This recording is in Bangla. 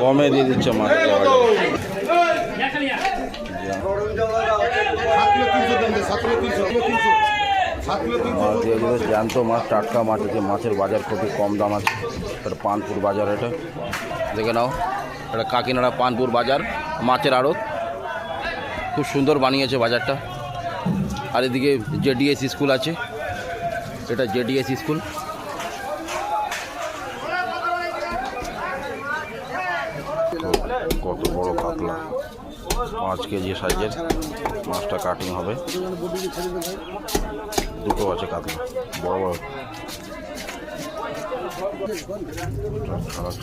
কমে দিয়ে দিচ্ছে মাছ জ্যান্ত মাছ, টাটকা মাছ আছে। মাছের বাজার খুবই কম দাম আছে। এটা পানপুর বাজার, এটা দেখে নাও। এটা কাকিনাড়া পানপুর বাজার, মাছের আড়ত। খুব সুন্দর বানিয়েছে বাজারটা। আর এদিকে জেডিএস স্কুল আছে, এটা জেডিএস স্কুল। কত বড় কাতলা, 5 কেজি সাইজের মাছটা কাটিং হবে। দুটো আছে কাতলা, বড় বড়। খারাপ